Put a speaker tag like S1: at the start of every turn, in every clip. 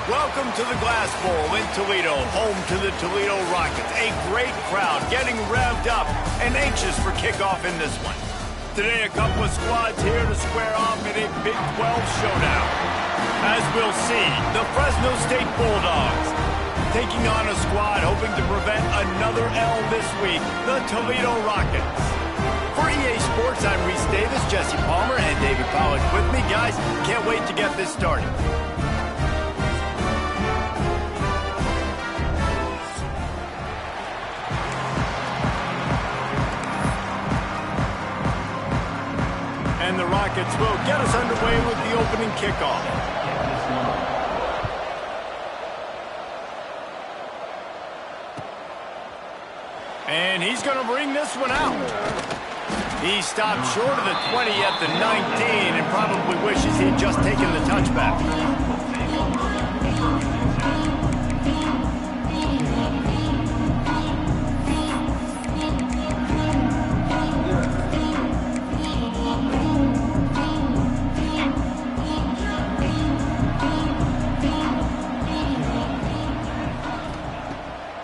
S1: Welcome to the Glass Bowl in Toledo, home to the Toledo Rockets. A great crowd getting revved up and anxious for kickoff in this one. Today, a couple of squads here to square off in a Big 12 showdown. As we'll see, the Fresno State Bulldogs taking on a squad hoping to prevent another L this week, the Toledo Rockets. For EA Sports, I'm Reese Davis, Jesse Palmer, and David Pollack with me. Guys, can't wait to get this started. And the Rockets will get us underway with the opening kickoff. And he's going to bring this one out. He stopped short of the 20 at the 19 and probably wishes he'd just taken the touchback.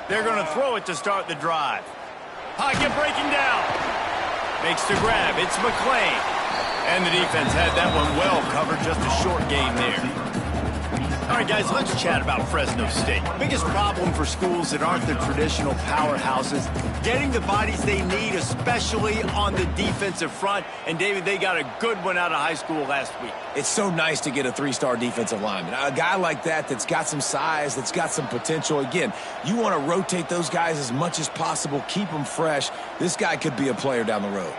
S1: They're going to throw it to start the drive. Pocket breaking down. Makes the grab. It's McClain. And the defense had that one well covered. Just a short gain there. All right, guys, let's chat about Fresno State. Biggest problem for schools that aren't the traditional powerhouses, getting the bodies they need, especially on the defensive front. And, David, they got a good one out of high school last week.
S2: It's so nice to get a three-star defensive lineman. A guy like that's got some size, that's got some potential. Again, you want to rotate those guys as much as possible, keep them fresh. This guy could be a player down the road.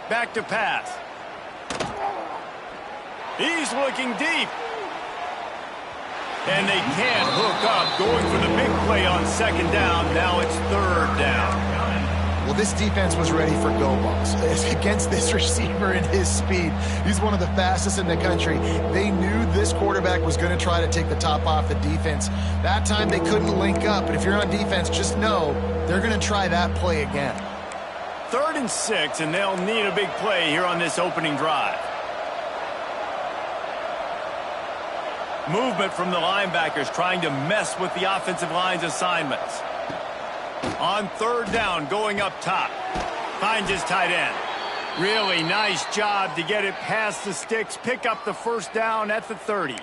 S1: Back to pass. He's looking deep. And they can't hook up, going for the big play on second down. Now it's third down.
S3: Well, this defense was ready for go balls. Against this receiver and his speed, he's one of the fastest in the country. They knew this quarterback was going to try to take the top off the defense. That time they couldn't link up, but if you're on defense, just know they're going to try that play again.
S1: 3rd and 6, and they'll need a big play here on this opening drive. Movement from the linebackers trying to mess with the offensive line's assignments. On 3rd down, going up top. Finds his tight end. Really nice job to get it past the sticks, pick up the first down at the 30.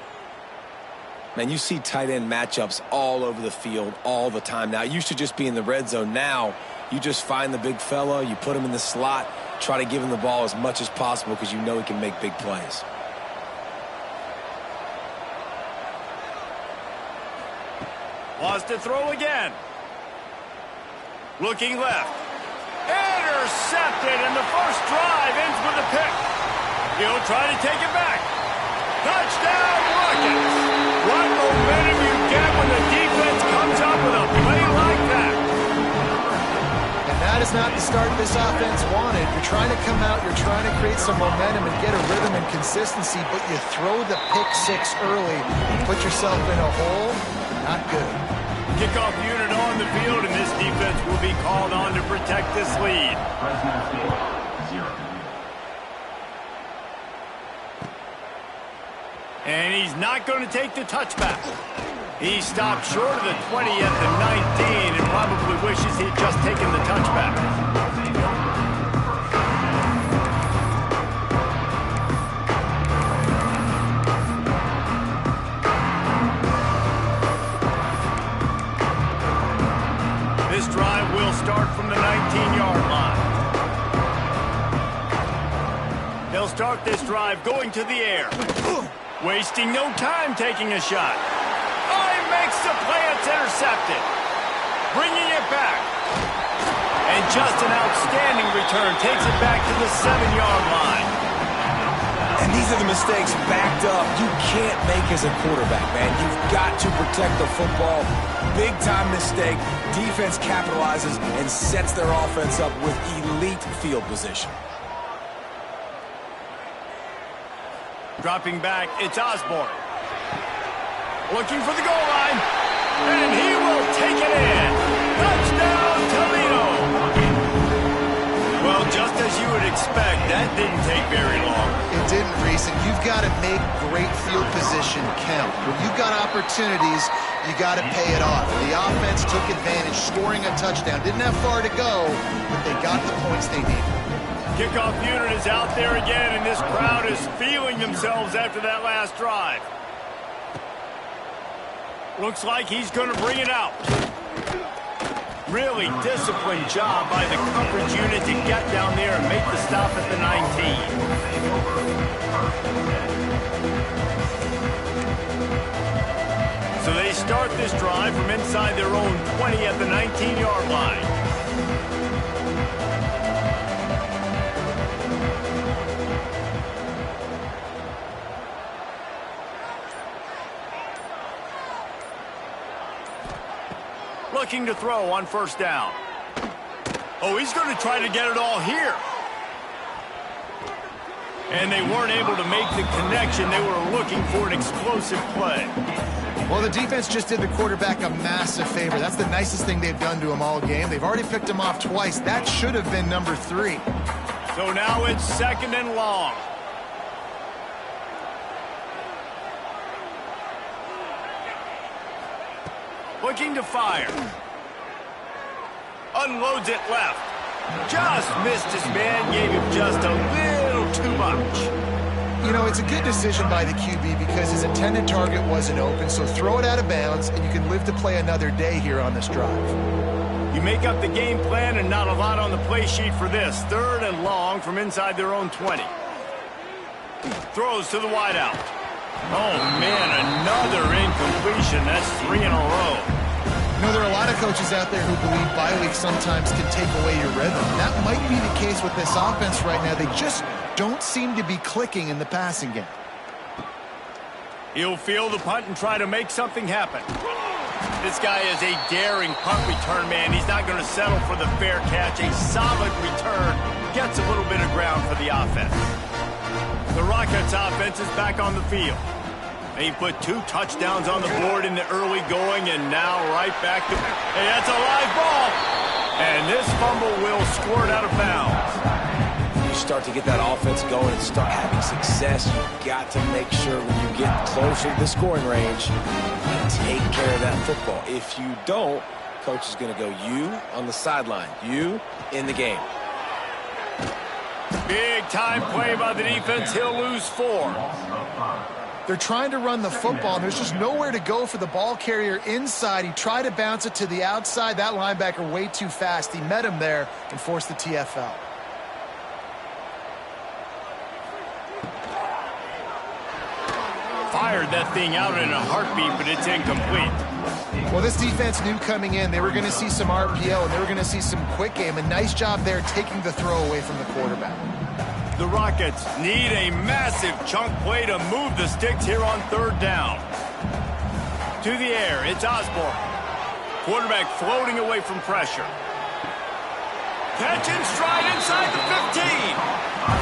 S2: Man, you see tight end matchups all over the field all the time. Now, it used to just be in the red zone. Now, you just find the big fella, you put him in the slot, try to give him the ball as much as possible because you know he can make big plays.
S1: Wants to throw again. Looking left. Intercepted, and the first drive ends with a pick. He'll try to take it back. Touchdown, Rockets! What momentum you get when the defense comes up with a play like that.
S3: And that is not the start this offense wanted. You're trying to come out, you're trying to create some momentum and get a rhythm and consistency, but you throw the pick six early and put yourself in a hole. Not good.
S1: Kickoff unit on the field, and this defense will be called on to protect this lead. And he's not going to take the touchback. He stopped short of the 20 at the 19 and probably wishes he'd just taken the touchback. This drive will start from the 19-yard line. They'll start this drive going to the air. Wasting no time taking a shot. Oh, he makes the play. It's intercepted. Bringing it back. And just an outstanding return. Takes it back to the 7-yard line.
S2: And these are the mistakes backed up you can't make as a quarterback, man. You've got to protect the football. Big-time mistake. Defense capitalizes and sets their offense up with elite field position.
S1: Dropping back, it's Osborne. Looking for the goal line. And he will take it in. Touchdown, Toledo. Well, just as you would expect, that
S3: listen, you've got to make great field position count. When you've got opportunities, you got to pay it off. The offense took advantage, scoring a touchdown. Didn't have far to go, but they got the points they needed.
S1: Kickoff unit is out there again, and this crowd is feeling themselves after that last drive. Looks like he's going to bring it out. Really disciplined job by the coverage unit to get down there and make the stop at the 19. So they start this drive from inside their own 20 at the 19-yard line. Looking to throw on first down. Oh, he's going to try to get it all here. And they weren't able to make the connection. They were looking for an explosive play.
S3: Well, the defense just did the quarterback a massive favor. That's the nicest thing they've done to him all game. They've already picked him off twice. That should have been number 3.
S1: So now it's 2nd and long. Looking to fire. Unloads it left. Just missed his man, gave him just a little too much.
S3: You know, it's a good decision by the QB because his intended target wasn't open, so throw it out of bounds, and you can live to play another day here on this drive.
S1: You make up the game plan and not a lot on the play sheet for this. 3rd and long from inside their own 20. Throws to the wideout. Oh, man, another incompletion. That's 3 in a row.
S3: You know, there are a lot of coaches out there who believe bye weeks sometimes can take away your rhythm. That might be the case with this offense right now. They just don't seem to be clicking in the passing game.
S1: He'll field the punt and try to make something happen. This guy is a daring punt return man. He's not going to settle for the fair catch. A solid return gets a little bit of ground for the offense. The Rockets offense is back on the field. They put 2 touchdowns on the board in the early going, and now right back to... Hey, that's a live ball! And this fumble will squirt out of bounds.
S2: You start to get that offense going and start having success, you've got to make sure when you get closer to the scoring range, you take care of that football. If you don't, coach is going to go you on the sideline, you in the game.
S1: Big-time play by the defense. He'll lose 4.
S3: They're trying to run the football, and there's just nowhere to go for the ball carrier inside. He tried to bounce it to the outside. That linebacker way too fast. He met him there and forced the TFL.
S1: Fired that thing out in a heartbeat, but it's incomplete.
S3: Well, this defense knew coming in they were going to see some RPO, and they were going to see some quick game. A nice job there taking the throw away from the quarterback.
S1: The Rockets need a massive chunk play to move the sticks here on 3rd down. To the air, it's Osborne. Quarterback floating away from pressure. Catch and stride inside the 15.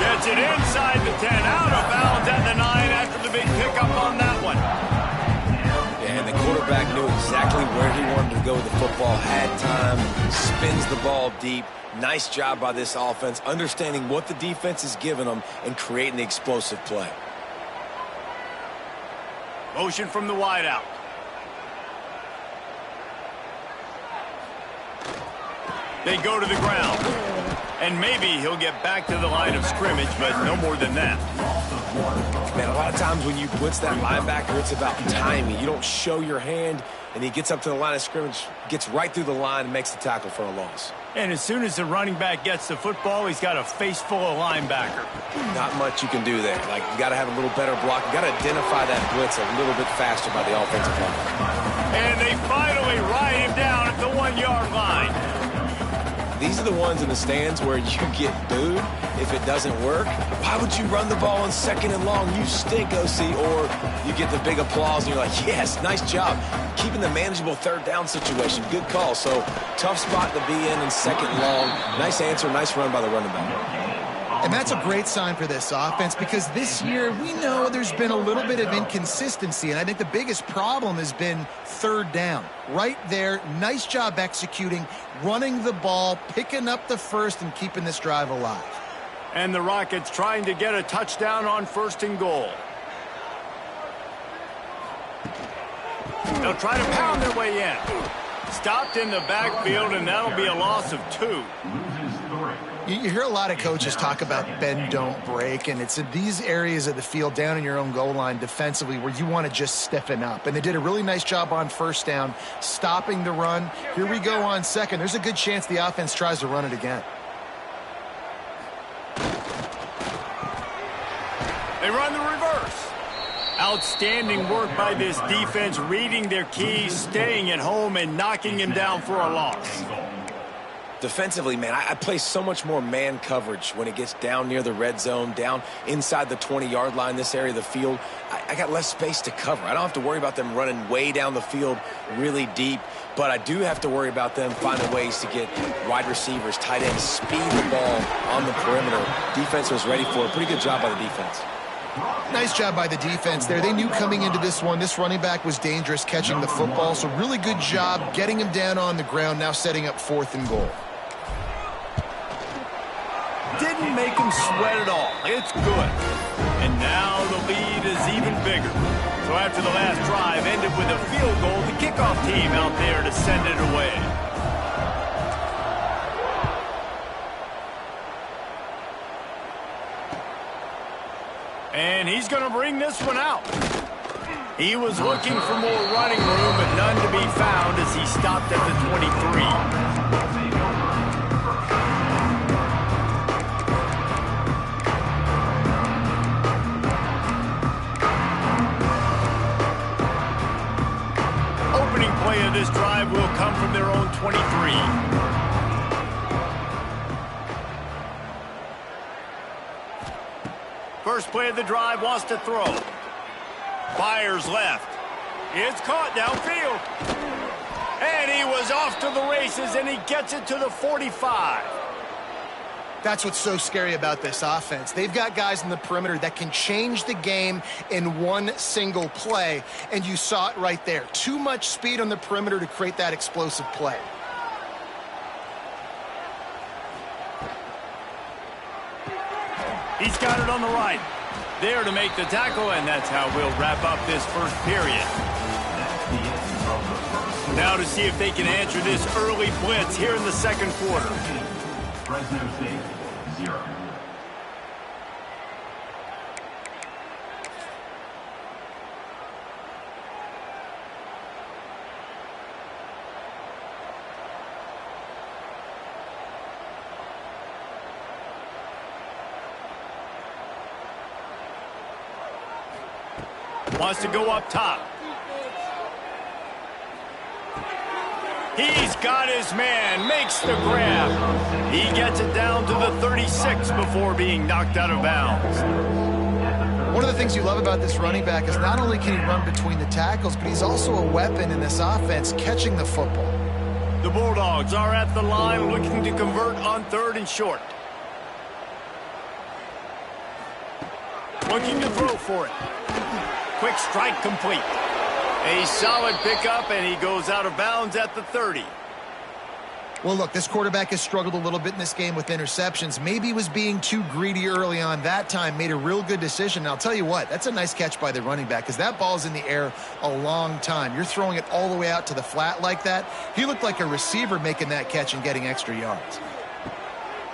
S1: Gets it inside the 10, out of bounds at the 9 after the big pickup on that one.
S2: Yeah, and the quarterback knew exactly where he wanted to go with the football, had time, spins the ball deep. Nice job by this offense, understanding what the defense is giving them and creating the explosive play.
S1: Motion from the wideout. They go to the ground. And maybe he'll get back to the line of scrimmage, but no more than that.
S2: Man, a lot of times when you blitz that linebacker, it's about timing. You don't show your hand, and he gets up to the line of scrimmage, gets right through the line, and makes the tackle for a loss.
S1: And as soon as the running back gets the football, he's got a face full of linebacker.
S2: Not much you can do there. Like, you got to have a little better block. You got to identify that blitz a little bit faster by the offensive line.
S1: And they finally ride him down at the 1-yard line.
S2: These are the ones in the stands where you get booed if it doesn't work. Why would you run the ball on 2nd and long? You stink, OC. Or you get the big applause and you're like, yes, nice job. Keeping the manageable 3rd down situation. Good call. So tough spot to be in 2nd and long. Nice answer, nice run by the running back.
S3: And that's a great sign for this offense because this year we know there's been a little bit of inconsistency, and I think the biggest problem has been 3rd down. Right there, nice job executing, running the ball, picking up the first, and keeping this drive alive.
S1: And the Rockets trying to get a touchdown on 1st and goal. They'll try to pound their way in. Stopped in the backfield, and that'll be a loss of 2.
S3: You hear a lot of coaches talk about bend, don't break, and it's in these areas of the field down in your own goal line defensively where you want to just stiffen up. And they did a really nice job on 1st down, stopping the run. Here we go on 2nd. There's a good chance the offense tries to run it again.
S1: They run the reverse. Outstanding work by this defense, reading their keys, staying at home, and knocking him down for a loss.
S2: Defensively, man, I play so much more man coverage when it gets down near the red zone, down inside the 20-yard line, this area of the field. I got less space to cover. I don't have to worry about them running way down the field really deep, but I do have to worry about them finding ways to get wide receivers, tight ends, speed the ball on the perimeter. Defense was ready for it. Pretty good job by the defense.
S3: Nice job by the defense there. They knew coming into this one, this running back was dangerous catching the football, so really good job getting him down on the ground, now setting up 4th and goal.
S1: Didn't make him sweat at all. It's good. And now the lead is even bigger. So after the last drive ended with a field goal, the kickoff team out there to send it away. And he's going to bring this one out. He was looking for more running room, but none to be found as he stopped at the 23. Of this drive will come from their own 23. First play of the drive, wants to throw. Fires left. It's caught downfield. And he was off to the races, and he gets it to the 45.
S3: That's what's so scary about this offense. They've got guys in the perimeter that can change the game in one single play, and you saw it right there. Too much speed on the perimeter to create that explosive play.
S1: He's got it on the right. There to make the tackle, and that's how we'll wrap up this first period. Now to see if they can answer this early blitz here in the 2nd quarter.
S4: Fresno State, 0.
S1: Wants to go up top. He's got his man, makes the grab. He gets it down to the 36 before being knocked out of bounds.
S3: One of the things you love about this running back is not only can he run between the tackles, but he's also a weapon in this offense, catching the football.
S1: The Bulldogs are at the line looking to convert on 3rd and short. Looking to throw for it. Quick strike complete. A solid pickup, and he goes out of bounds at the 30.
S3: Well, look, this quarterback has struggled a little bit in this game with interceptions. Maybe he was being too greedy early on. That time made a real good decision. And I'll tell you what, that's a nice catch by the running back because that ball's in the air a long time. You're throwing it all the way out to the flat like that. He looked like a receiver making that catch and getting extra yards.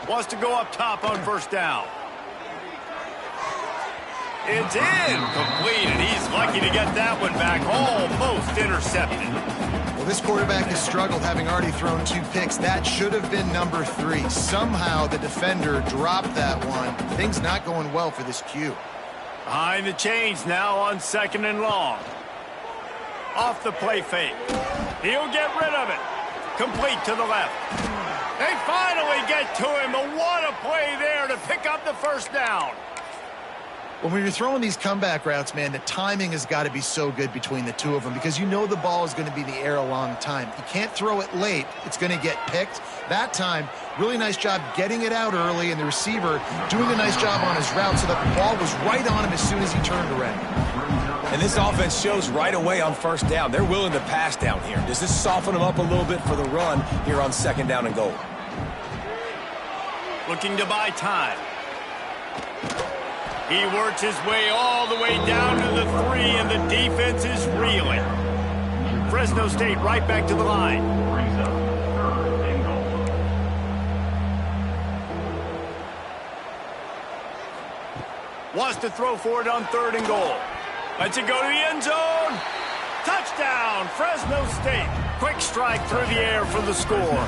S1: Wants to go up top on 1st down. It's incomplete, and he's lucky to get that one back. Almost intercepted.
S3: Well, this quarterback has struggled, having already thrown 2 picks. That should have been number 3. Somehow the defender dropped that one. Things not going well for this Q.
S1: Behind the chains now on 2nd and long. Off the play fake. He'll get rid of it. Complete to the left. They finally get to him. But what a play there to pick up the 1st down.
S3: Well, when you're throwing these comeback routes, man, the timing has got to be so good between the two of them because you know the ball is going to be in the air a long time. You can't throw it late. It's going to get picked. That time, really nice job getting it out early, and the receiver doing a nice job on his route so that the ball was right on him as soon as he turned around.
S2: And this offense shows right away on 1st down. They're willing to pass down here. Does this soften them up a little bit for the run here on 2nd down and goal?
S1: Looking to buy time. He works his way all the way down to the 3, and the defense is reeling. Fresno State right back to the line.
S4: Brings up 3rd and goal.
S1: Wants to throw for it on 3rd and goal. Lets it go to the end zone. Touchdown, Fresno State. Quick strike through the air for the score.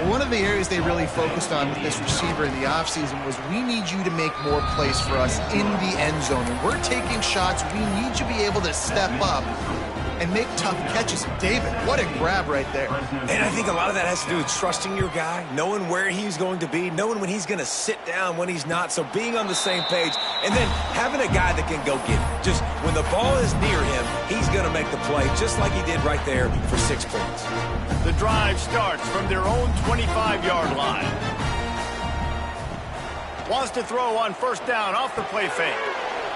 S3: One of the areas they really focused on with this receiver in the offseason was we need you to make more plays for us in the end zone. And we're taking shots. We need you to be able to step up and make tough catches. David, what a grab right there.
S2: And I think a lot of that has to do with trusting your guy, knowing where he's going to be, knowing when he's going to sit down, when he's not. So being on the same page, and then having a guy that can go get it. Just when the ball is near him, he's going to make the play, just like he did right there for 6 points.
S1: The drive starts from their own 25-yard line. Wants to throw on 1st down off the play fake.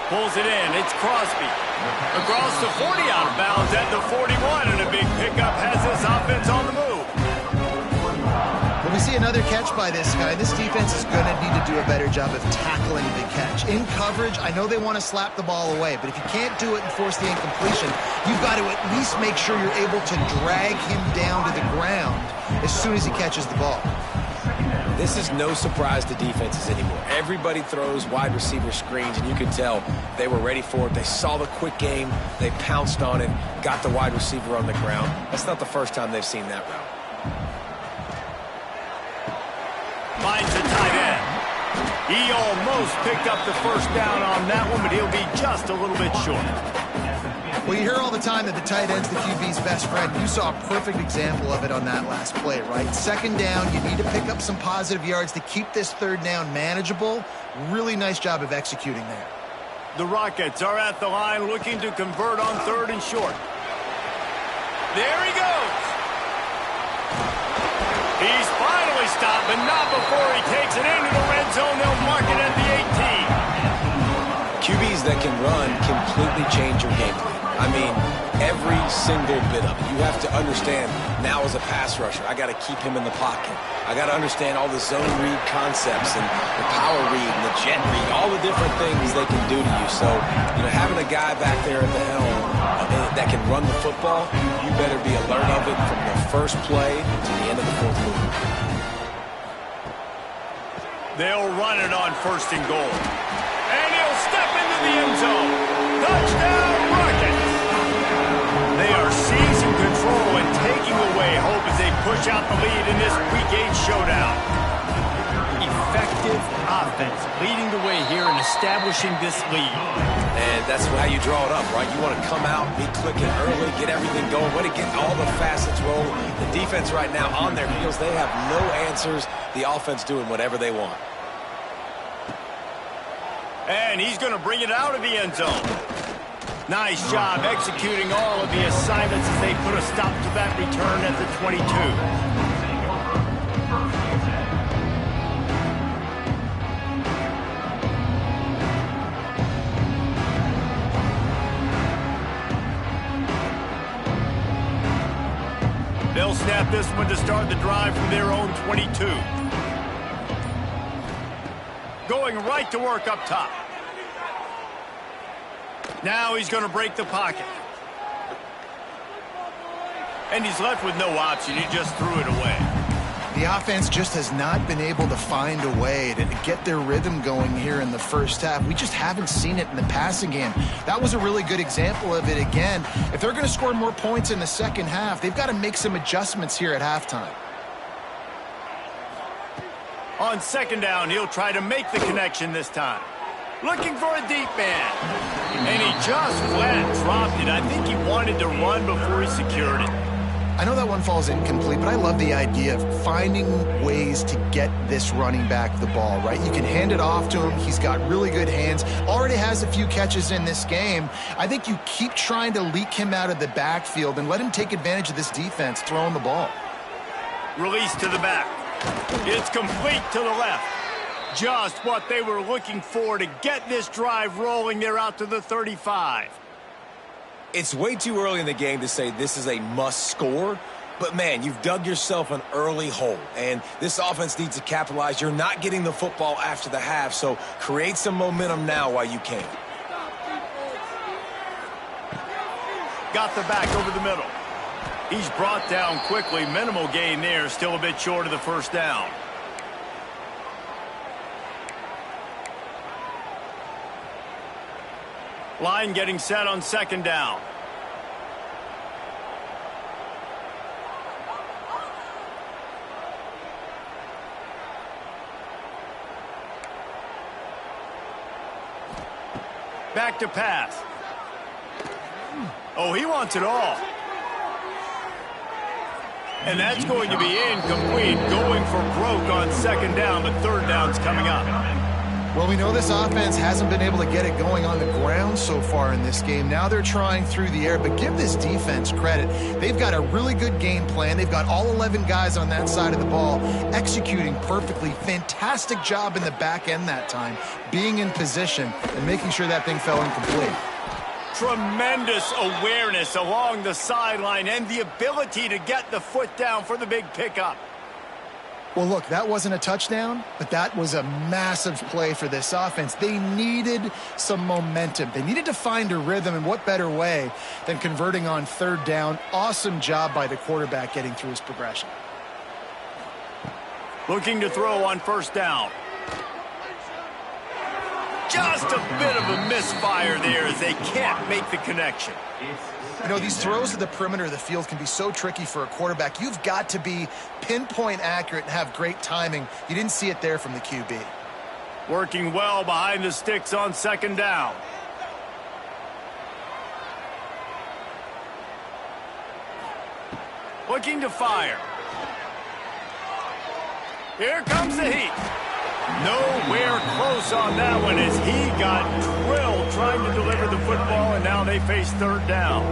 S1: Pulls it in. It's Crosby. Across the 40, out of bounds at the 41, and a big pickup has this offense on the move.
S3: When we see another catch by this guy, this defense is going to need to do a better job of tackling the catch. In coverage, I know they want to slap the ball away, but if you can't do it and force the incompletion, you've got to at least make sure you're able to drag him down to the ground as soon as he catches the ball.
S2: This is no surprise to defenses anymore. Everybody throws wide receiver screens, and you can tell they were ready for it. They saw the quick game. They pounced on it, got the wide receiver on the ground. That's not the first time they've seen that route.
S1: Finds the tight end. He almost picked up the 1st down on that one, but he'll be just a little bit short.
S3: Well, you hear all the time that the tight end's the QB's best friend. You saw a perfect example of it on that last play, right? 2nd down, you need to pick up some positive yards to keep this 3rd down manageable. Really nice job of executing there.
S1: The Rockets are at the line looking to convert on 3rd and short. There he goes. He's finally stopped, but not before he takes it into the red zone. They'll mark it at the 18.
S2: QBs that can run completely change your game plan. I mean, every single bit of it. You have to understand, now as a pass rusher, I got to keep him in the pocket. I got to understand all the zone read concepts and the power read and the jet read, all the different things they can do to you. So, having a guy back there at the helm that can run the football, you better be alert of it from the first play to the end of the 4th quarter.
S1: They'll run it on 1st and goal. And he'll step into the end zone. Touchdown, Rockets! They are seizing control and taking away hope as they push out the lead in this Week 8 showdown. Effective offense leading the way here and establishing this lead.
S2: And that's how you draw it up, right? You want to come out, be clicking early, get everything going, want to get all the facets rolling. The defense right now on their heels, they have no answers. The offense doing whatever they want.
S1: And he's going to bring it out of the end zone. Nice job executing all of the assignments as they put a stop to that return at the 22. They'll snap this one to start the drive from their own 22. Going right to work up top. Now he's going to break the pocket. And he's left with no option. He just threw it away.
S3: The offense just has not been able to find a way to get their rhythm going here in the 1st half. We just haven't seen it in the passing game. That was a really good example of it again. If they're going to score more points in the 2nd half, they've got to make some adjustments here at halftime.
S1: On 2nd down, he'll try to make the connection this time. Looking for a deep man. And he just flat dropped it. I think he wanted to run before he secured it.
S3: I know that one falls incomplete, but I love the idea of finding ways to get this running back the ball, right? You can hand it off to him. He's got really good hands. Already has a few catches in this game. I think you keep trying to leak him out of the backfield and let him take advantage of this defense throwing the ball.
S1: Release to the back. It's complete to the left. Just what they were looking for to get this drive rolling. They're out to the 35.
S2: It's way too early in the game to say this is a must score, But, man, you've dug yourself an early hole, and this offense needs to capitalize. You're not getting the football after the half, so create some momentum now while you can.
S1: Got the back over the middle. He's brought down quickly. Minimal gain there. Still a bit short of the first down. Line getting set on second down. Back to pass. Oh, he wants it all. And that's going to be incomplete. Going for broke on second down, but third down's coming up.
S3: Well, we know this offense hasn't been able to get it going on the ground so far in this game. Now they're trying through the air, but give this defense credit. They've got a really good game plan. They've got all 11 guys on that side of the ball executing perfectly. Fantastic job in the back end that time, being in position and making sure that thing fell incomplete.
S1: Tremendous awareness along the sideline and the ability to get the foot down for the big pickup.
S3: Well, look, that wasn't a touchdown, but that was a massive play for this offense. They needed some momentum. They needed to find a rhythm, and what better way than converting on third down. Awesome job by the quarterback getting through his progression.
S1: Looking to throw on first down. Just a bit of a misfire there as they can't make the connection.
S3: You know, these throws at the perimeter of the field can be so tricky for a quarterback. You've got to be pinpoint accurate and have great timing. You didn't see it there from the QB.
S1: Working well behind the sticks on second down. Looking to fire. Here comes the heat. Nowhere close on that one as he got drilled trying to deliver the football, and now they face third down.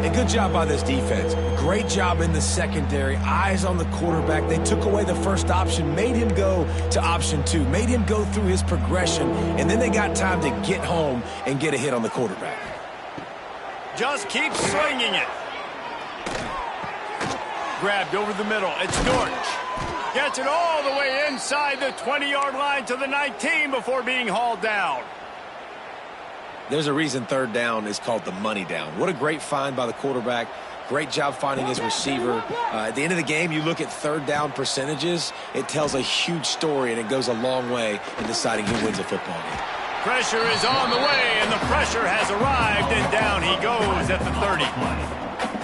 S2: And good job by this defense. Great job in the secondary. Eyes on the quarterback. They took away the first option, made him go to option 2, made him go through his progression, and then they got time to get home and get a hit on the quarterback.
S1: Just keep swinging it. Grabbed over the middle. It's Dortch. Gets it all the way inside the 20-yard line to the 19 before being hauled down.
S2: There's a reason third down is called the money down. What a great find by the quarterback. Great job finding his receiver. At the end of the game, you look at third down percentages. It tells a huge story, and it goes a long way in deciding who wins a football game.
S1: Pressure is on the way, and the pressure has arrived, and down he goes at the 30.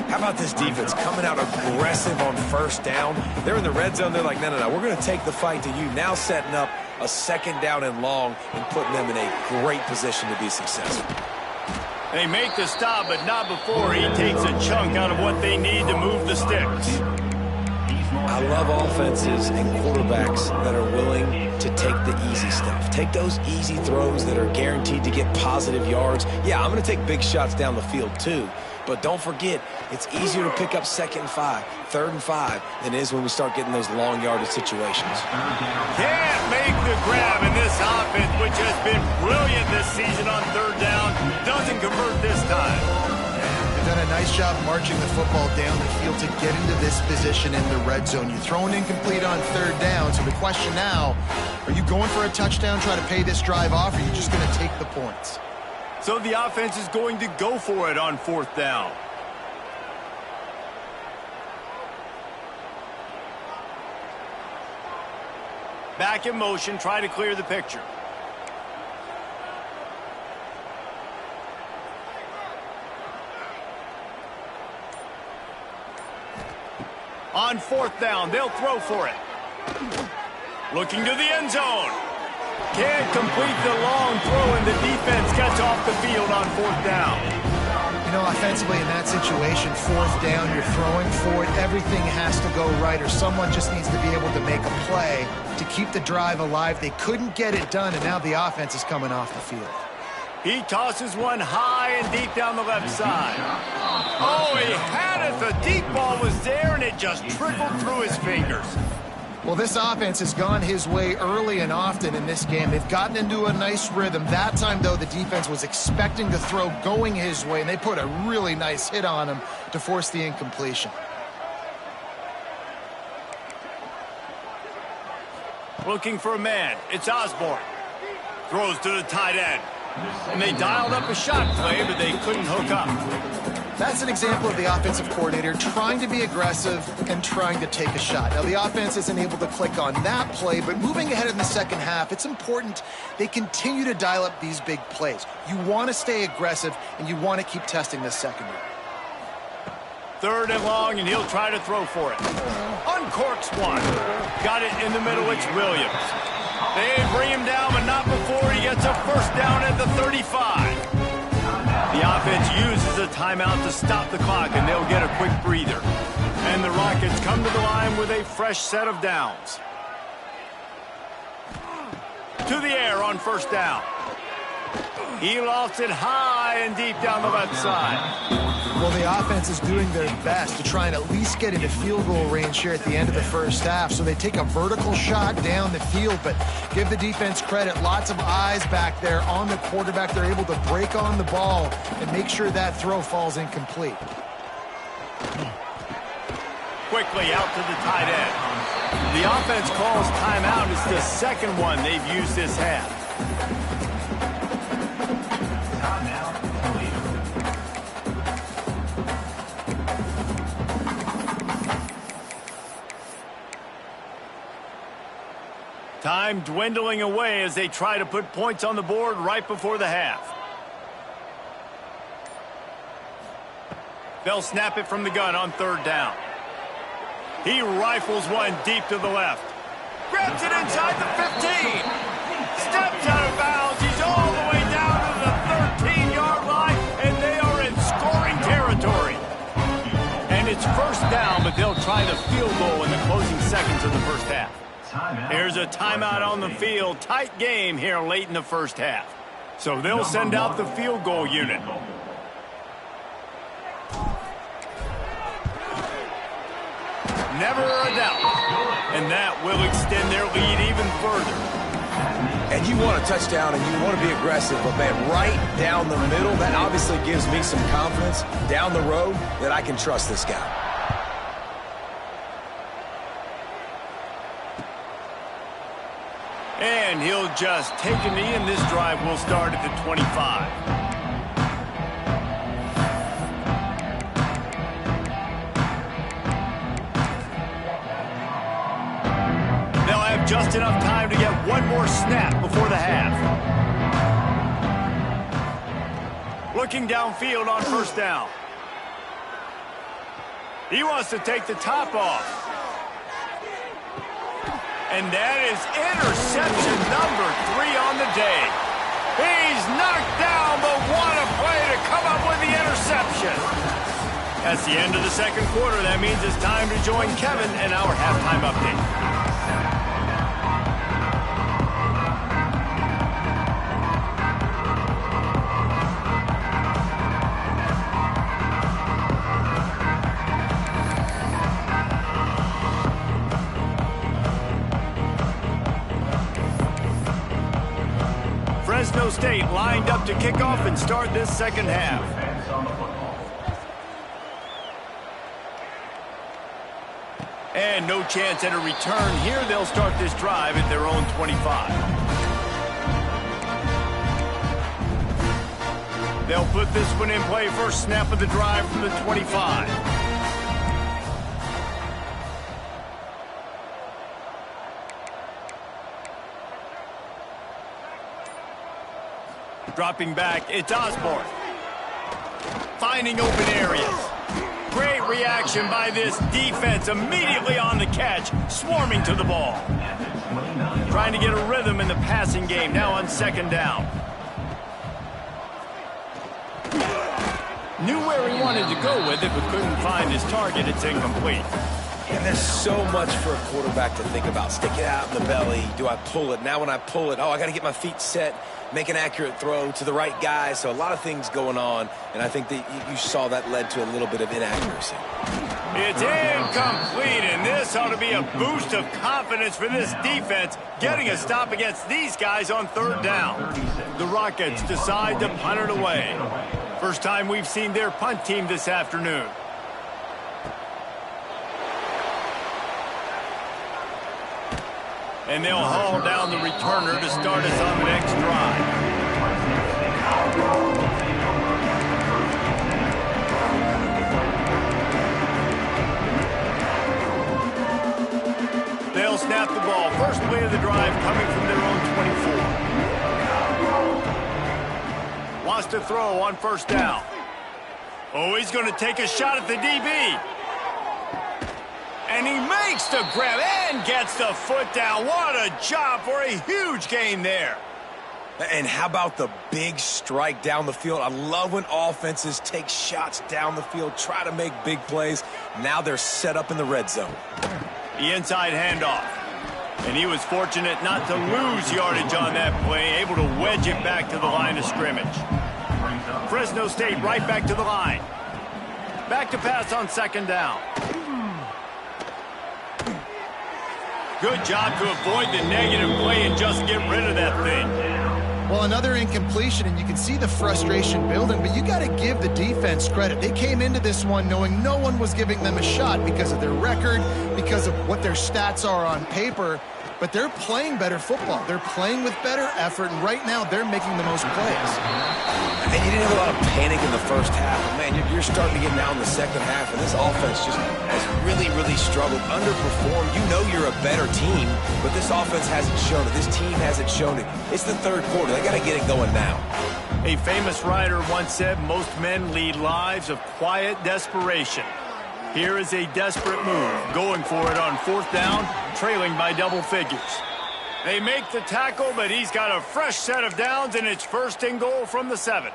S2: How about this defense coming out aggressive on first down? They're in the red zone. They're like, no, we're going to take the fight to you. Now setting up a second down and long and putting them in a great position to be successful.
S1: They make the stop, but not before he takes a chunk out of what they need to move the sticks.
S2: I love offenses and quarterbacks that are willing to take the easy stuff. Take those easy throws that are guaranteed to get positive yards. Yeah, I'm going to take big shots down the field too. But don't forget, it's easier to pick up 2nd and 5, 3rd and 5 than it is when we start getting those long yardage situations.
S1: Can't make the grab in this offense, which has been brilliant this season on third down. Doesn't convert this time.
S3: They've done a nice job marching the football down the field to get into this position in the red zone. You throw an incomplete on third down, so the question now, are you going for a touchdown, try to pay this drive off, or are you just going to take the points?
S1: So the offense is going to go for it on fourth down. Back in motion, try to clear the picture. On fourth down, they'll throw for it. Looking to the end zone. Can't complete the long throw, and the defense gets off the field on fourth down.
S3: You know, offensively in that situation, fourth down, you're throwing for it. Everything has to go right, or someone just needs to be able to make a play to keep the drive alive. They couldn't get it done, and now the offense is coming off the field.
S1: He tosses one high and deep down the left side. Oh, he had it. The deep ball was there, and it just trickled through his fingers.
S3: Well, this offense has gone his way early and often in this game. They've gotten into a nice rhythm. That time, though, the defense was expecting the throw going his way, and they put a really nice hit on him to force the incompletion.
S1: Looking for a man. It's Osborne. Throws to the tight end. And they dialed up a shot play, but they couldn't hook up.
S3: That's an example of the offensive coordinator trying to be aggressive and trying to take a shot. Now, the offense isn't able to click on that play, but moving ahead in the second half, it's important they continue to dial up these big plays. You want to stay aggressive, and you want to keep testing this secondary.
S1: 3rd and long, and he'll try to throw for it. Uncorks one. Got it in the middle. It's Williams. They bring him down, but not before he gets a first down at the 35. The offense uses a timeout to stop the clock, and they'll get a quick breather. And the Rockets come to the line with a fresh set of downs. To the air on first down. He lofts it high and deep down the left side.
S3: Well, the offense is doing their best to try and at least get into field goal range here at the end of the first half. So they take a vertical shot down the field, but give the defense credit. Lots of eyes back there on the quarterback. They're able to break on the ball and make sure that throw falls incomplete.
S1: Quickly out to the tight end. The offense calls timeout. It's the second one they've used this half. Time dwindling away as they try to put points on the board right before the half. They'll snap it from the gun on 3rd down. He rifles one deep to the left. Grabs it inside the 15. Steps out of bounds. He's all the way down to the 13-yard line, and they are in scoring territory. And it's first down, but they'll try the field goal in the closing seconds of the first half. Here's a timeout on the field. Tight game here late in the first half. So they'll send out the field goal unit. Never a doubt. And that will extend their lead even further.
S2: And you want a touchdown and you want to be aggressive, but man, right down the middle, that obviously gives me some confidence down the road that I can trust this guy.
S1: And he'll just take a knee, and this drive will start at the 25. They'll have just enough time to get one more snap before the half. Looking downfield on first down. He wants to take the top off. And that is interception number 3 on the day. He's knocked down, but what a play to come up with the interception. That's the end of the second quarter. That means it's time to join Kevin in our halftime update. Fresno State lined up to kick off and start this second half. And no chance at a return here. They'll start this drive at their own 25. They'll put this one in play. First snap of the drive from the 25. Dropping back, it's Osborne. Finding open areas. Great reaction by this defense. Immediately on the catch, swarming to the ball. Trying to get a rhythm in the passing game, now on second down. Knew where he wanted to go with it, but couldn't find his target. It's incomplete.
S2: And there's so much for a quarterback to think about. Stick it out in the belly. Do I pull it? Now when I pull it, I got to get my feet set, make an accurate throw to the right guy. So a lot of things going on, and I think that you saw that led to a little bit of inaccuracy.
S1: It's incomplete, and this ought to be a boost of confidence for this defense, getting a stop against these guys on third down. The Rockets decide to punt it away. First time we've seen their punt team this afternoon. And they'll haul down the returner to start us on the next drive. They'll snap the ball. First play of the drive coming from their own 24. Wants to throw on first down. Oh, he's going to take a shot at the DB. And he makes the grab and gets the foot down. What a job for a huge gain there.
S2: And how about the big strike down the field? I love when offenses take shots down the field, try to make big plays. Now they're set up in the red zone.
S1: The inside handoff. And he was fortunate not to lose yardage on that play, able to wedge it back to the line of scrimmage. Fresno State right back to the line. Back to pass on second down. Good job to avoid the negative play and just get rid of that thing.
S3: Well, another incompletion, and you can see the frustration building, but you got to give the defense credit. They came into this one knowing no one was giving them a shot because of their record, because of what their stats are on paper, but they're playing better football. They're playing with better effort, and right now they're making the most plays.
S2: And you didn't have a lot of panic in the first half, but man, you're starting to get now in the second half, and this offense just has really, really struggled, underperformed. You know you're a better team, but this offense hasn't shown it. This team hasn't shown it. It's the third quarter. They got to get it going now.
S1: A famous writer once said, most men lead lives of quiet desperation. Here is a desperate move, going for it on fourth down, trailing by double figures. They make the tackle, but he's got a fresh set of downs, and it's first and goal from the 7.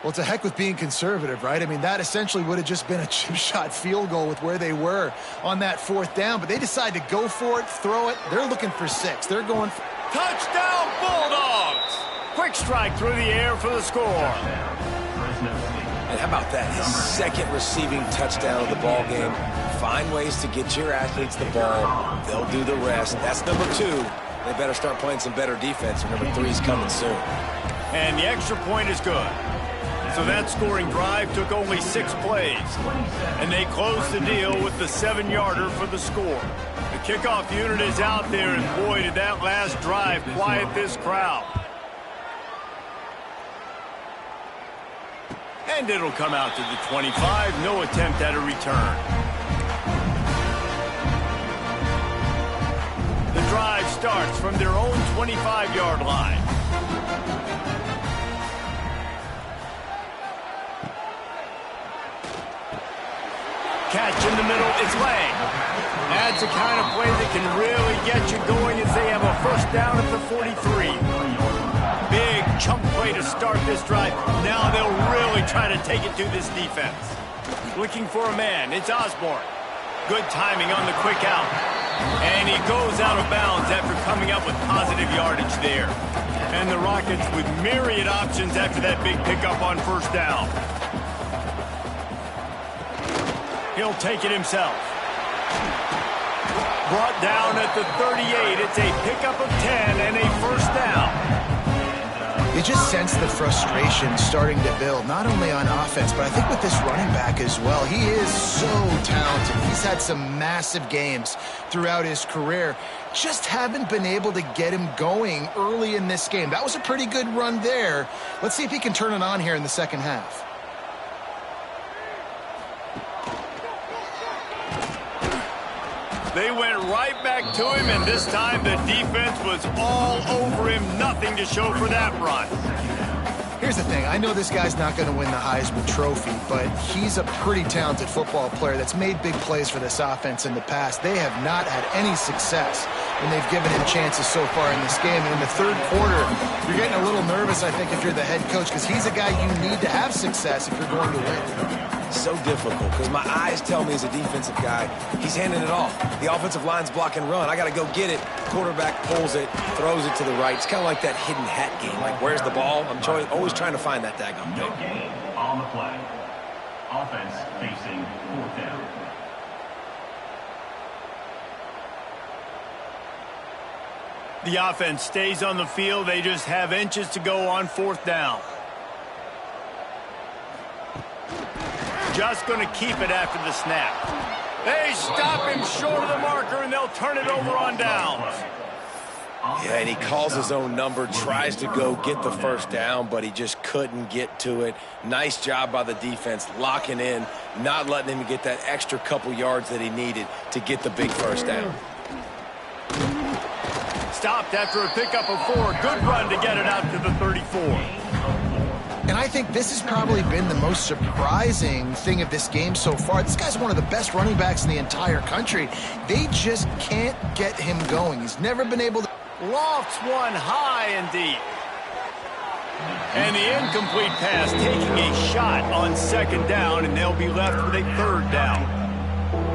S3: Well, to heck with being conservative, right? I mean, that essentially would have just been a chip-shot field goal with where they were on that fourth down, but they decide to go for it, throw it. They're looking for 6. They're going for...
S1: Touchdown, Bulldogs! Quick strike through the air for the score.
S2: And how about that? His second receiving touchdown of the ball game. Find ways to get your athletes the ball. They'll do the rest. That's number 2. They better start playing some better defense, or number 3 is coming soon.
S1: And the extra point is good. So that scoring drive took only 6 plays. And they closed the deal with the 7-yarder for the score. The kickoff unit is out there, and boy, did that last drive quiet this crowd. And it'll come out to the 25. No attempt at a return. The drive starts from their own 25-yard line. Catch in the middle, it's Lang. That's the kind of play that can really get you going as they have a first down at the 43. Big chunk play to start this drive. Now they'll really try to take it to this defense. Looking for a man, it's Osborne. Good timing on the quick out. And he goes out of bounds after coming up with positive yardage there. And the Rockets with myriad options after that big pickup on first down. He'll take it himself. Brought down at the 38. It's a pickup of 10 and a first down.
S3: You just sense the frustration starting to build, not only on offense, but I think with this running back as well. He is so talented. He's had some massive games throughout his career. Just haven't been able to get him going early in this game. That was a pretty good run there. Let's see if he can turn it on here in the second half.
S1: They went right back to him, and this time the defense was all over him. Nothing to show for that run.
S3: Here's the thing. I know this guy's not going to win the Heisman Trophy, but he's a pretty talented football player that's made big plays for this offense in the past. They have not had any success when they've given him chances so far in this game. And in the third quarter, you're getting a little nervous, I think, if you're the head coach, because he's a guy you need to have success if you're going to win.
S2: So difficult, because my eyes tell me as a defensive guy, he's handing it off. The offensive line's block and run. I got to go get it. Quarterback pulls it, throws it to the right. It's kind of like that hidden hat game. Like, where's the ball? I'm always trying to find that daggone
S4: No
S2: thing.
S4: gain on the play. Offense facing fourth down.
S1: The offense stays on the field. They just have inches to go on fourth down. Just going to keep it after the snap. They stop him short of the marker, and they'll turn it over on downs.
S2: Yeah, and he calls his own number, tries to go get the first down, but he just couldn't get to it. Nice job by the defense, locking in, not letting him get that extra couple yards that he needed to get the big first down.
S1: Stopped after a pickup of 4. Good run to get it out to the 34.
S3: And I think this has probably been the most surprising thing of this game so far. This guy's one of the best running backs in the entire country. They just can't get him going. He's never been able to...
S1: Lofts one high and deep. And the incomplete pass taking a shot on second down, and they'll be left with a third down.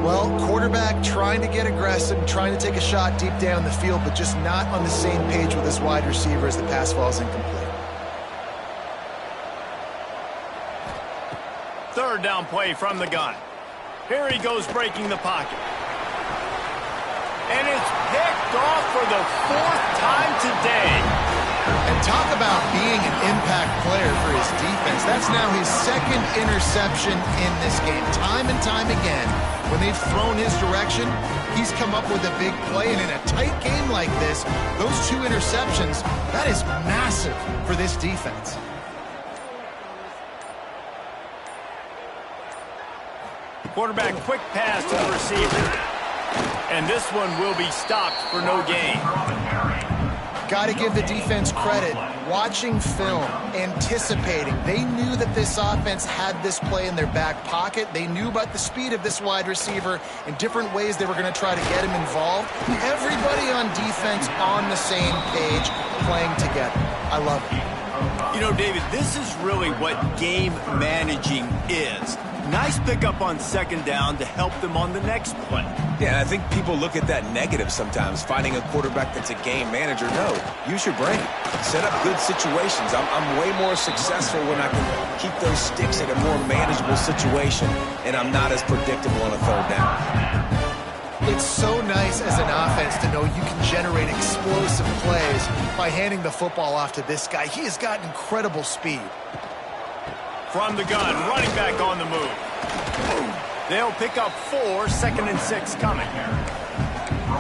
S3: Well, quarterback trying to get aggressive, trying to take a shot deep down the field, but just not on the same page with his wide receiver as the pass falls incomplete.
S1: Third down play from the gun. Here he goes breaking the pocket. And it's picked off for the 4th time today.
S3: And talk about being an impact player for his defense. That's now his 2nd interception in this game. Time and time again, when they've thrown his direction, he's come up with a big play. And in a tight game like this, those 2 interceptions, that is massive for this defense.
S1: Quarterback quick pass to the receiver. And this one will be stopped for no gain.
S3: Got to give the defense credit. Watching film, anticipating. They knew that this offense had this play in their back pocket. They knew about the speed of this wide receiver and different ways they were going to try to get him involved. Everybody on defense on the same page, playing together. I love it.
S1: You know, David, this is really what game managing is. Nice pickup on second down to help them on the next play.
S2: Yeah, I think people look at that negative sometimes, finding a quarterback that's a game manager. No, use your brain. Set up good situations. I'm way more successful when I can keep those sticks in a more manageable situation, and I'm not as predictable on a third down.
S3: It's so nice as an offense to know you can generate explosive plays by handing the football off to this guy. He has got incredible speed.
S1: From the gun, running back on the move. They'll pick up 4, 2nd and 6 coming.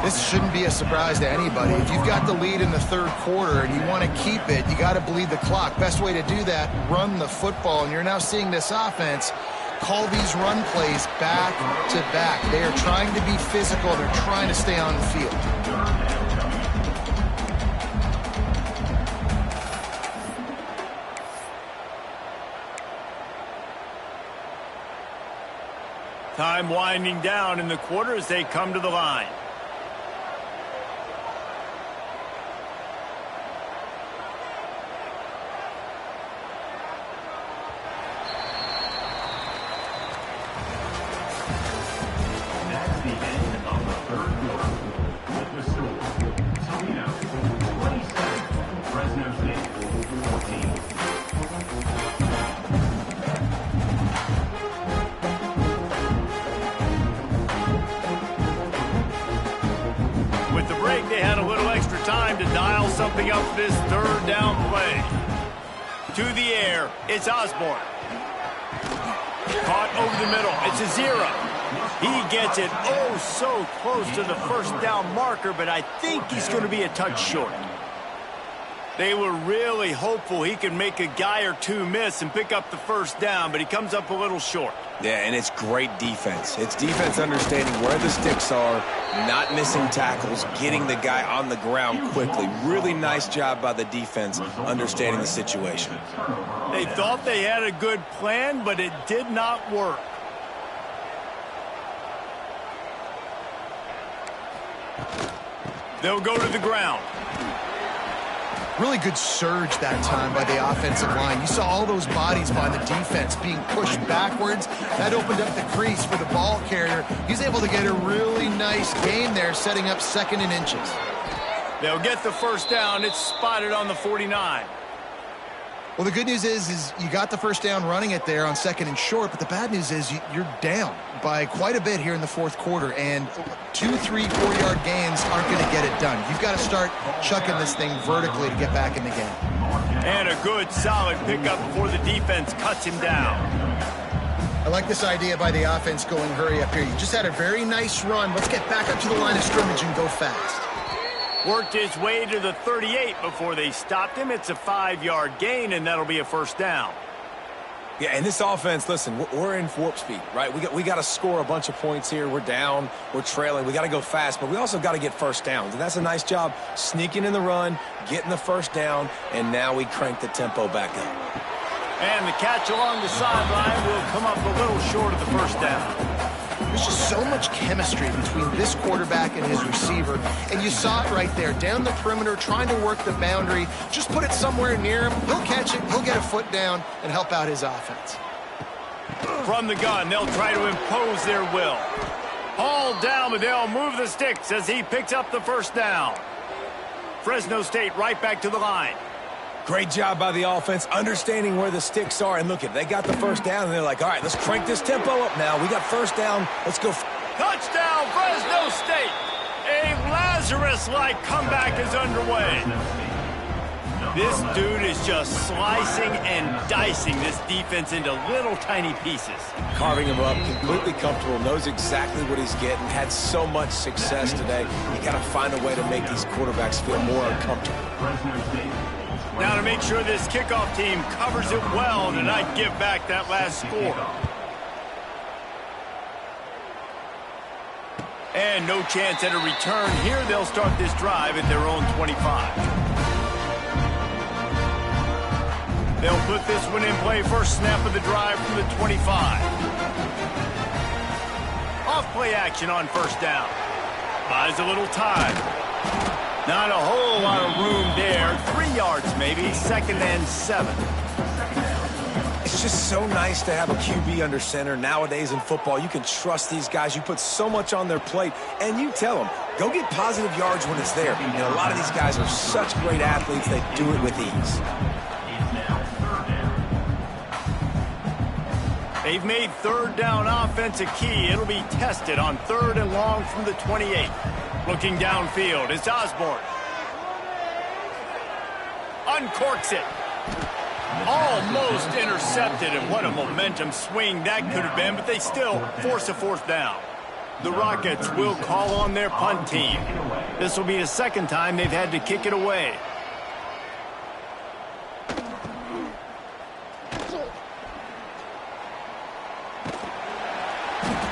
S3: This shouldn't be a surprise to anybody. If you've got the lead in the 3rd quarter and you want to keep it, you got to bleed the clock. Best way to do that, run the football. And you're now seeing this offense call these run plays back to back. They are trying to be physical. They're trying to stay on the field.
S1: Time winding down in the quarter as they come to the line.
S4: That's the end of the 3rd quarter. With the score, Toledo 27, Fresno State 14.
S1: With the break, they had a little extra time to dial something up for this 3rd down play. To the air, it's Osborne. Caught over the middle, it's a 0. He gets it oh so close to the 1st down marker, but I think he's going to be a touch short. They were really hopeful he could make a guy or 2 miss and pick up the 1st down, but he comes up a little short.
S2: Yeah, and it's great defense. It's defense understanding where the sticks are, not missing tackles, getting the guy on the ground quickly. Really nice job by the defense understanding the situation.
S1: They thought they had a good plan, but it did not work. They'll go to the ground.
S3: Really good surge that time by the offensive line. You saw all those bodies by the defense being pushed backwards. That opened up the crease for the ball carrier. He's able to get a really nice gain there, setting up 2nd and inches.
S1: They'll get the 1st down. It's spotted on the 49.
S3: Well, the good news is you got the 1st down running it there on 2nd and short, but the bad news is you're down by quite a bit here in the 4th quarter, and 2, 3, 4-yard gains aren't going to get it done. You've got to start chucking this thing vertically to get back in the game.
S1: And a good, solid pickup before the defense cuts him down.
S3: I like this idea by the offense going hurry up here. You just had a very nice run. Let's get back up to the line of scrimmage and go fast.
S1: Worked his way to the 38 before they stopped him. It's a 5-yard gain, and that'll be a first down.
S2: Yeah, and this offense, listen, we're in warp speed, right? We got to score a bunch of points here. We're down, we're trailing. We got to go fast, but we also got to get first downs. And that's a nice job sneaking in the run, getting the first down, and now we crank the tempo back up.
S1: And the catch along the sideline will come up a little short of the first down.
S3: There's just so much chemistry between this quarterback and his receiver, and you saw it right there, down the perimeter, trying to work the boundary. Just put it somewhere near him. He'll catch it, he'll get a foot down, and help out his offense.
S1: From the gun, they'll try to impose their will. Hauled down, but they'll move the sticks as he picks up the first down. Fresno State right back to the line.
S2: Great job by the offense, understanding where the sticks are. And look, they got the first down, and they're like, all right, let's crank this tempo up now. We got first down. Let's go.
S1: Touchdown, Fresno State. A Lazarus-like comeback is underway. This dude is just slicing and dicing this defense into little tiny pieces.
S2: Carving him up, completely comfortable, knows exactly what he's getting, had so much success today. You got to find a way to make these quarterbacks feel more uncomfortable.
S1: Now to make sure this kickoff team covers it well and not give back that last score. And no chance at a return here. They'll start this drive at their own 25. They'll put this one in play first snap of the drive from the 25. Off play action on first down. Buys a little time. Not a whole lot of room there. 3 yards maybe. 2nd and 7.
S2: It's just so nice to have a QB under center. Nowadays in football, you can trust these guys. You put so much on their plate, and you tell them, go get positive yards when it's there. You know, a lot of these guys are such great athletes. They do it with ease.
S1: They've made third down offense a key. It'll be tested on 3rd and long from the 28. Looking downfield, it's Osborne. Uncorks it. Almost intercepted, and what a momentum swing that could have been, but they still force a 4th down. The Rockets will call on their punt team. This will be the 2nd time they've had to kick it away.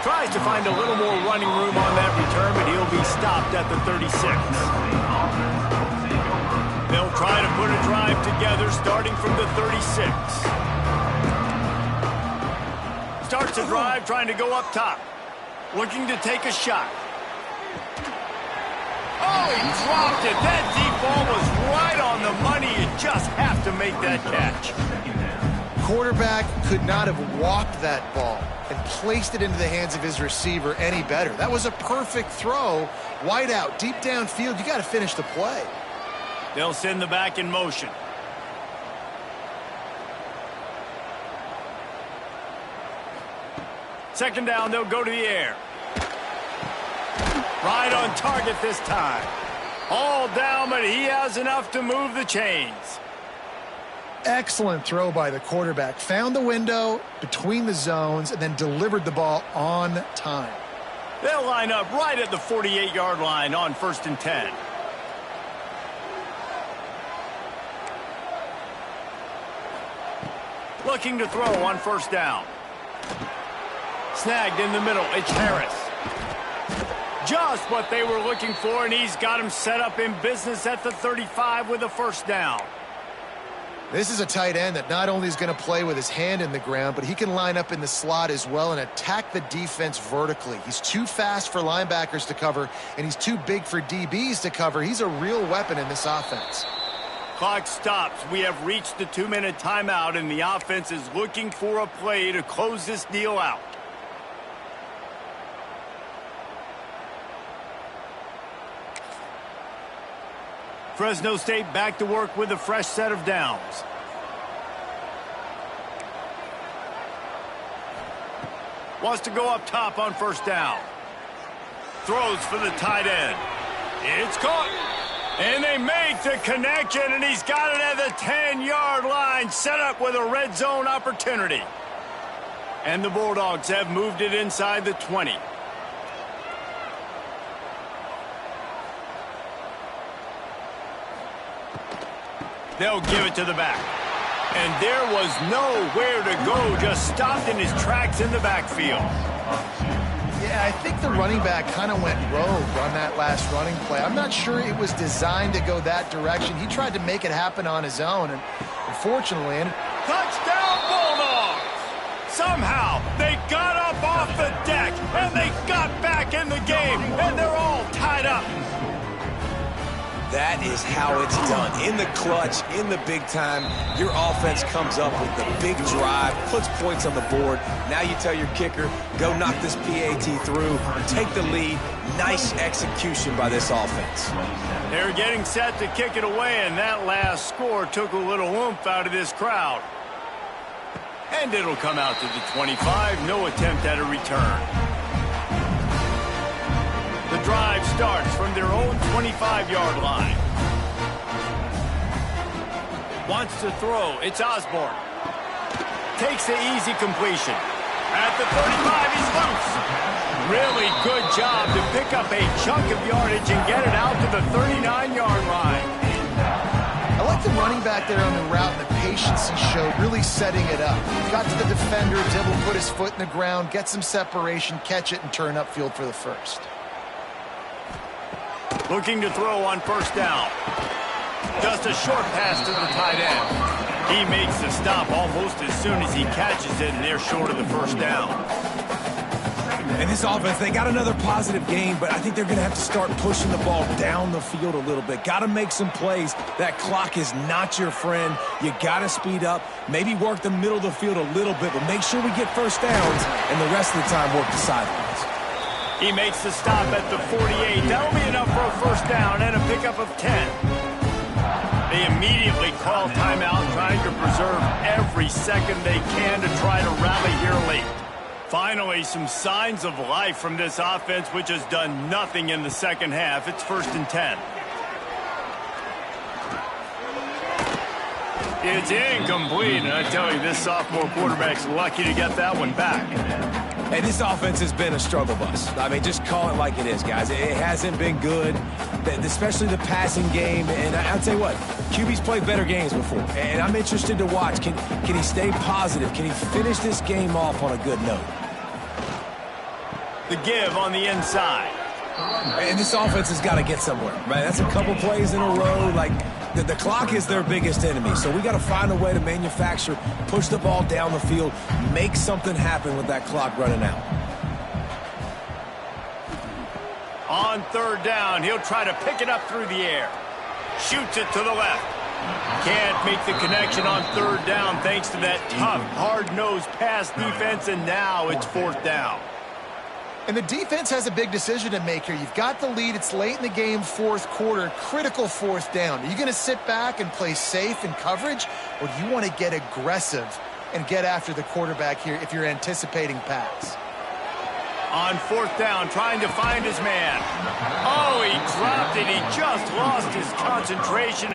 S1: Tries to find a little more running room on that return, but he'll be stopped at the 36. They'll try to put a drive together starting from the 36. Starts a drive trying to go up top. Looking to take a shot. Oh, he dropped it. That deep ball was right on the money. You just have to make that catch.
S3: Quarterback could not have walked that ball and placed it into the hands of his receiver any better. That was a perfect throw. Wide out, deep downfield. You got to finish the play.
S1: They'll send the back in motion. Second down, they'll go to the air. Right on target this time. All down, but he has enough to move the chains.
S3: Excellent throw by the quarterback. Found the window between the zones and then delivered the ball on time.
S1: They'll line up right at the 48-yard line on 1st and 10. Looking to throw on 1st down. Snagged in the middle. It's Harris. Just what they were looking for, and he's got him set up in business at the 35 with a 1st down.
S3: This is a tight end that not only is going to play with his hand in the ground, but he can line up in the slot as well and attack the defense vertically. He's too fast for linebackers to cover, and he's too big for DBs to cover. He's a real weapon in this offense.
S1: Clock stops. We have reached the 2-minute timeout, and the offense is looking for a play to close this deal out. Fresno State back to work with a fresh set of downs. Wants to go up top on 1st down. Throws for the tight end. It's caught. And they make the connection, and he's got it at the 10-yard line, set up with a red zone opportunity. And the Bulldogs have moved it inside the 20. They'll give it to the back. And there was nowhere to go, just stopped in his tracks in the backfield.
S3: Yeah, I think the running back kind of went rogue on that last running play. I'm not sure it was designed to go that direction. He tried to make it happen on his own, and unfortunately...
S1: Touchdown, Bulldogs! Somehow, they got up off the deck, and they got back in the game, and they're all tied up.
S2: That is how it's done. In the clutch, in the big time, your offense comes up with the big drive, puts points on the board. Now you tell your kicker, go knock this PAT through, take the lead. Nice execution by this offense.
S1: They're getting set to kick it away, and that last score took a little oomph out of this crowd. And it'll come out to the 25, no attempt at a return. The drive starts from their own 25-yard line. Wants to throw. It's Osborne. Takes the easy completion. At the 35, he's loose. Really good job to pick up a chunk of yardage and get it out to the 39-yard line.
S3: I like the running back there on the route and the patience he showed, really setting it up. Got to the defender, was able to put his foot in the ground, get some separation, catch it, and turn upfield for the first.
S1: Looking to throw on first down. Just a short pass to the tight end. He makes the stop almost as soon as he catches it, and they're short of the first down.
S2: And this offense, they got another positive game, but I think they're going to have to start pushing the ball down the field a little bit. Got to make some plays. That clock is not your friend. You got to speed up, maybe work the middle of the field a little bit, but make sure we get first downs, and the rest of the time work the sidelines.
S1: He makes the stop at the 48. That'll be enough for a first down and a pickup of 10. They immediately call timeout, trying to preserve every second they can to try to rally here late. Finally, some signs of life from this offense, which has done nothing in the second half. It's 1st and 10. It's incomplete, and I tell you, this sophomore quarterback's lucky to get that one back.
S2: Hey, this offense has been a struggle bus. I mean, just call it like it is, guys. It hasn't been good, especially the passing game. And I'll tell you what, QB's played better games before. And I'm interested to watch. Can he stay positive? Can he finish this game off on a good note?
S1: The give on the inside.
S2: And this offense has got to get somewhere, right? That's a couple plays in a row. Like, the clock is their biggest enemy. So we got to find a way to manufacture, push the ball down the field, make something happen with that clock running out.
S1: On third down, he'll try to pick it up through the air. Shoots it to the left. Can't make the connection on third down thanks to that tough, hard-nosed pass defense, and now it's 4th down.
S3: And the defense has a big decision to make here. You've got the lead. It's late in the game, 4th quarter, critical 4th down. Are you going to sit back and play safe in coverage, or do you want to get aggressive and get after the quarterback here if you're anticipating pass?
S1: On 4th down, trying to find his man. Oh, he dropped it. He just lost his concentration.